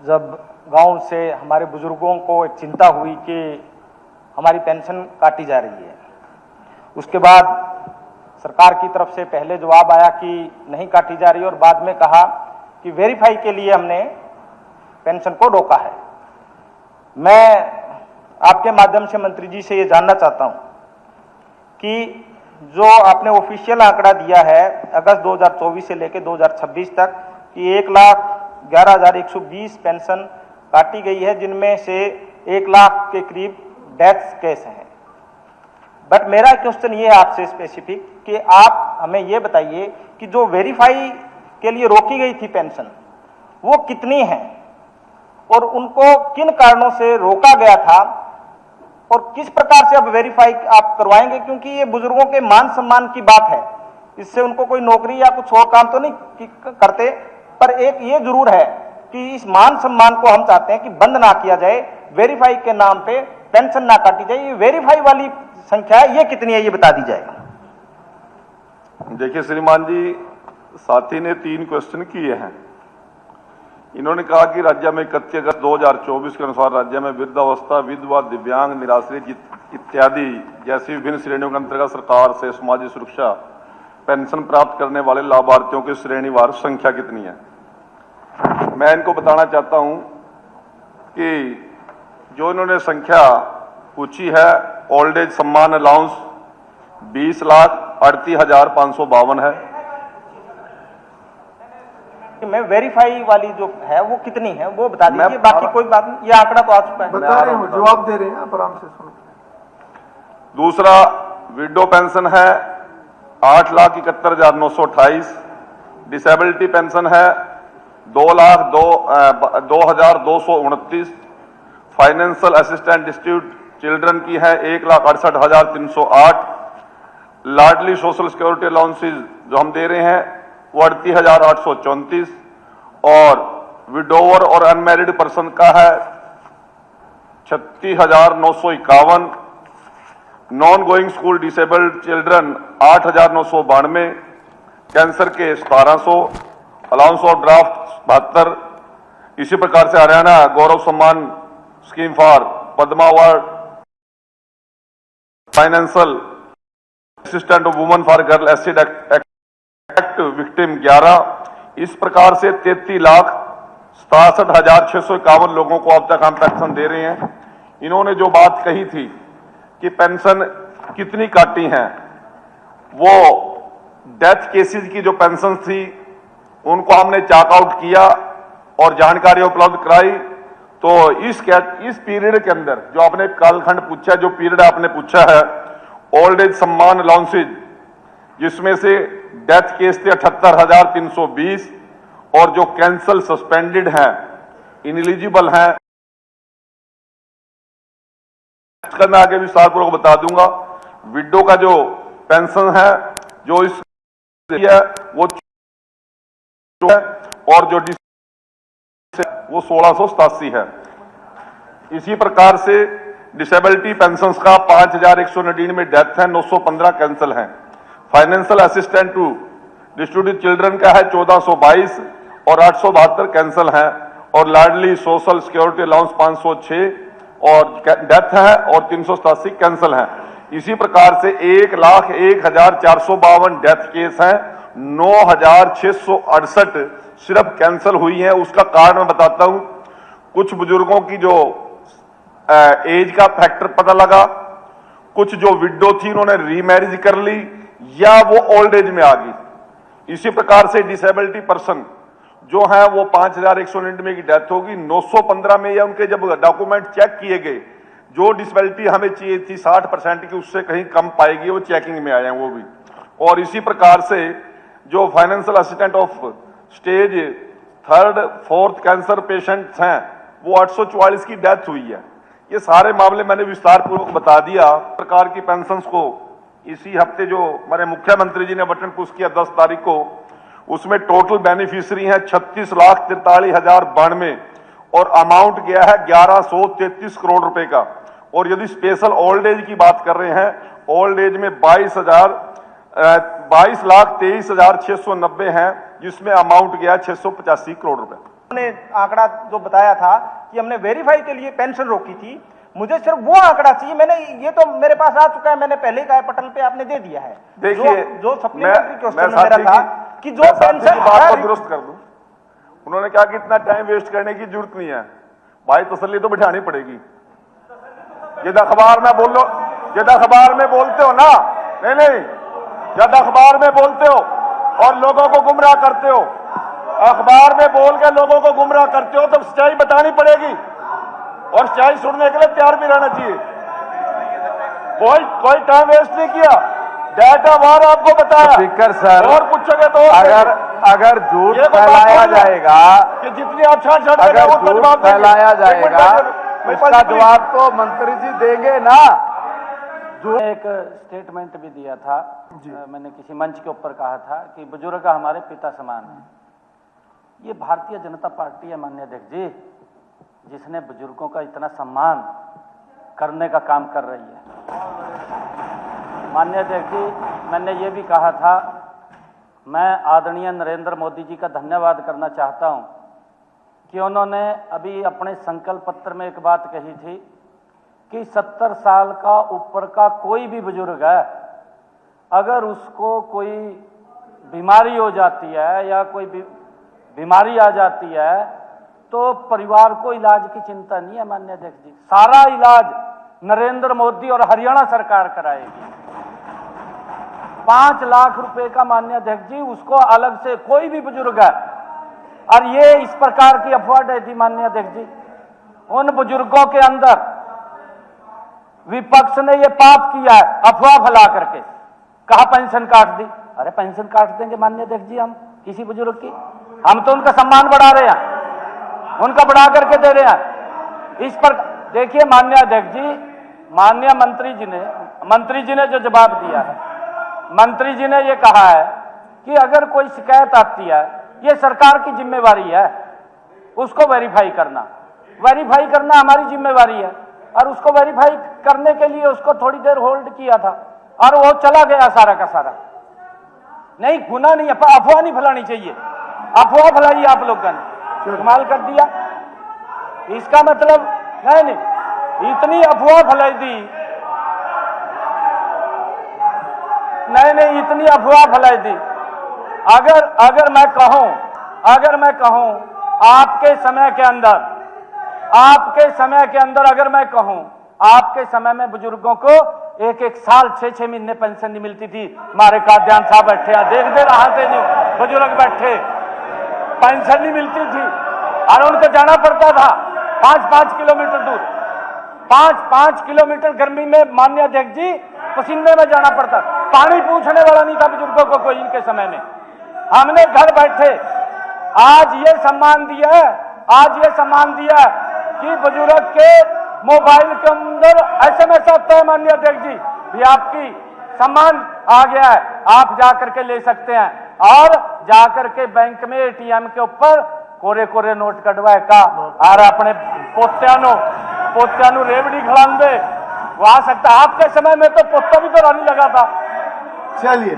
जब गांव से हमारे बुजुर्गों को एक चिंता हुई कि हमारी पेंशन काटी जा रही है, उसके बाद सरकार की तरफ से पहले जवाब आया कि नहीं काटी जा रही और बाद में कहा कि वेरीफाई के लिए हमने पेंशन को रोका है। मैं आपके माध्यम से मंत्री जी से ये जानना चाहता हूं कि जो आपने ऑफिशियल आंकड़ा दिया है अगस्त 2024 से लेकर 2026 तक कि 1,11,120 पेंशन काटी गई है, जिनमें से 1 लाख के करीब डेथ केस हैं। बट मेरा क्वेश्चन ये है आपसे स्पेसिफिक कि आप हमें ये बताइए कि जो वेरीफाई के लिए रोकी गई थी पेंशन वो कितनी है और उनको किन कारणों से रोका गया था और किस प्रकार से अब वेरीफाई आप करवाएंगे, क्योंकि ये बुजुर्गों के मान सम्मान की बात है। इससे उनको कोई नौकरी या कुछ और काम तो नहीं करते, पर एक ये जरूर है कि इस मान सम्मान को हम चाहते हैं कि बंद ना किया जाए, वेरीफाई के नाम पे पेंशन ना काटी जाए। ये वेरीफाई वाली संख्या है, ये कितनी है ये बता दी जाएगा। देखिए श्रीमान जी, साथी ने 3 क्वेश्चन किए हैं। इन्होंने कहा कि राज्य में 31 अगस्त 2024 के अनुसार राज्य में वृद्धावस्था, विधवा, दिव्यांग, निराश्रित इत्यादि जैसी विभिन्न श्रेणियों के अंतर्गत सरकार से सामाजिक सुरक्षा पेंशन प्राप्त करने वाले लाभार्थियों की श्रेणीवार संख्या कितनी है। मैं इनको बताना चाहता हूं कि जो इन्होंने संख्या पूछी है, ओल्ड एज सम्मान अलाउंस 20,38,552 है। मैं वेरीफाई वाली जो है वो कितनी है वो बता दीजिए, बाकी कोई बात नहीं, ये आंकड़ा तो आ चुका है। बता रहे हो, जवाब दे रहे हैं, आप आराम से सुनो। दूसरा विडो पेंशन है 8,71,928, डिसेबिलिटी पेंशन है 2,02,229, फाइनेंशियल असिस्टेंट डिस्ट्रीब्यूट चिल्ड्रन की है 1,68,308, लाडली सोशल सिक्योरिटी अलाउंसेज जो हम दे रहे हैं वो 38,834 और विडोवर और अनमैरिड पर्सन का है 36,951, non going school disabled children 8,992, cancer के 1,700, अलाउंस ऑफ ड्राफ्ट 72। इसी प्रकार से हरियाणा गौरव सम्मान scheme for Padma award, financial assistant of woman for girl acid act victim 11। इस प्रकार से 33,67,651 लोगों को अब तक हम पेंशन दे रहे हैं। इन्होंने जो बात कही थी कि पेंशन कितनी काटी हैं, वो डेथ केसेस की जो पेंशन थी उनको हमने चेक आउट किया और जानकारी उपलब्ध कराई। तो इस पीरियड के अंदर जो आपने कालखंड पूछा, जो पीरियड आपने पूछा है, ओल्ड एज सम्मान अलाउंसेज जिसमें से डेथ केस थे 78,320 और जो कैंसल सस्पेंडेड हैं, इनएलिजिबल हैं, इसका मैं आगे विस्तारपूर्वक बता दूंगा। विडो का जो पेंशन है जो इस है वो और जो वो 1,687 है। इसी प्रकार से डिसेबिलिटी पेंशन्स का 5,199 डेथ है, 915 कैंसल हैं। Financial assistant to distributed children का है 1,422 और 872 कैंसल हैं और लाडली सोशल सिक्योरिटी अलाउंस 506 और डेथ है और 387 कैंसल हैं। इसी प्रकार से 1,01,452 डेथ केस हैं, 9,668 सिर्फ कैंसल हुई है। उसका कारण मैं बताता हूं। कुछ बुजुर्गों की जो एज का फैक्टर पता लगा, कुछ जो विडो थी उन्होंने रीमैरिज कर ली या वो ओल्ड एज में आ गई। इसी प्रकार से डिसेबिलिटी पर्सन जो है वो 5,199 की डेथ होगी, 915 में या उनके जब डॉक्यूमेंट चेक किए गए, जो डिसेबिलिटी हमें चाहिए थी 60% की उससे कहीं कम पाएगी, वो चेकिंग में आए हैं वो भी। और इसी प्रकार से जो financial assistant of stage 3rd 4th cancer patients हैं वो 844 की डेथ हुई है। ये सारे मामले मैंने विस्तार पूर्वक बता दिया। प्रकार की पेंशन्स को इसी हफ्ते जो हमारे मुख्यमंत्री जी ने बटन पुश किया 10 तारीख को, उसमें टोटल बेनिफिशियरी हैं 36,43,092 और अमाउंट गया है 1,133 करोड़ रुपए का। और यदि स्पेशल ओल्ड एज की बात कर रहे हैं, ओल्ड एज में 22,23,690 हैं, जिसमें अमाउंट गया 685 करोड़ रुपए। ने आंकड़ा जो बताया था कि हमने वेरीफाई के लिए पेंशन रोकी थी, मुझे सिर्फ वो आंकड़ा चाहिए। मैंने ये तो मेरे पास आ चुका है, मैंने पहले ही कहा है, पटल पे आपने दे दिया है। देखिए, जो सप्लीमेंट्री क्वेश्चन मैं मेरा था कि जो पेंशन बात को दुरुस्त कर दूं, उन्होंने कहा कि इतना टाइम वेस्ट करने की जरूरत नहीं है। भाई तसल्ली तो बिठानी पड़ेगी। जब अखबार में बोलो, जब अखबार में बोलते हो ना, नहीं, जब अखबार में बोलते हो और लोगों को गुमराह करते हो, अखबार में बोल के लोगों को गुमराह करते हो, तो सच्चाई बतानी पड़ेगी और सच्चाई सुनने के लिए तैयार भी रहना चाहिए। कोई टाइम वेस्ट नहीं किया, डाटा वार आपको बताया। स्पीकर सर, और पूछोगे तो अगर झूठ फैलाया जाएगा कि जितनी आप छाट अगर झूठ फैलाया जाएगा उसका जवाब तो मंत्री जी देंगे ना। एक स्टेटमेंट भी दिया था, मैंने किसी मंच के ऊपर कहा था कि बुजुर्ग हमारे पिता समान है। ये भारतीय जनता पार्टी है माननीय अध्यक्ष जी, जिसने बुजुर्गों का इतना सम्मान करने का काम कर रही है। माननीय अध्यक्ष जी, मैंने ये भी कहा था, मैं आदरणीय नरेंद्र मोदी जी का धन्यवाद करना चाहता हूं कि उन्होंने अभी अपने संकल्प पत्र में एक बात कही थी कि 70 साल का ऊपर का कोई भी बुजुर्ग है, अगर उसको कोई बीमारी हो जाती है या कोई बीमारी आ जाती है तो परिवार को इलाज की चिंता नहीं है। माननीय अध्यक्ष जी, सारा इलाज नरेंद्र मोदी और हरियाणा सरकार कराएगी। 5 लाख रुपए का माननीय अध्यक्ष जी उसको अलग से कोई भी बुजुर्ग है। और ये इस प्रकार की अफवाह डे थी माननीय अध्यक्ष जी, उन बुजुर्गों के अंदर विपक्ष ने ये पाप किया है, अफवाह फैला करके कहा पेंशन काट दी। अरे पेंशन काट देंगे माननीय अध्यक्ष जी हम किसी बुजुर्ग की? हम तो उनका सम्मान बढ़ा रहे हैं, उनका बढ़ा करके दे रहे हैं। इस पर देखिए माननीय अध्यक्ष जी, माननीय मंत्री जी ने जो जवाब दिया है, मंत्री जी ने ये कहा है कि अगर कोई शिकायत आती है, ये सरकार की जिम्मेवारी है उसको वेरीफाई करना हमारी जिम्मेवारी है। और उसको वेरीफाई करने के लिए उसको थोड़ी देर होल्ड किया था और वो चला गया सारा का सारा। नहीं, गुनाह नहीं है, अफवाह नहीं फैलानी चाहिए। अफवाह फैलाई आप लोगों ने, कमाल कर दिया। इसका मतलब नहीं, इतनी अफवाह फैलाई दी, नहीं, इतनी अफवाह फैलाई दी। अगर मैं कहूं आपके समय के अंदर अगर मैं कहूं आपके समय में बुजुर्गों को एक साल 6 महीने पेंशन नहीं मिलती थी। हमारे काद्यान साहब बैठे हैं, देख दे रहा थे, नहीं बुजुर्ग बैठे, पेंशन नहीं मिलती थी और उनको जाना पड़ता था 5 किलोमीटर दूर, 5 किलोमीटर गर्मी में माननीय अध्यक्ष जी पसीने में जाना पड़ता। पानी पूछने वाला नहीं था बुजुर्गों को कोई इनके समय में। हमने घर बैठे आज ये सम्मान दिया कि बुजुर्ग के मोबाइल के अंदर SMS आता है माननीय अध्यक्ष जी, भी आपकी सम्मान आ गया है, आप जाकर के ले सकते हैं। और जाकर के बैंक में ATM के ऊपर कोरे नोट कटवाए का और अपने पोत्यानु रेवड़ी खिलांदे वो आ सकता। आपके समय में तो पोता भी तो रानी लगा था। चलिए।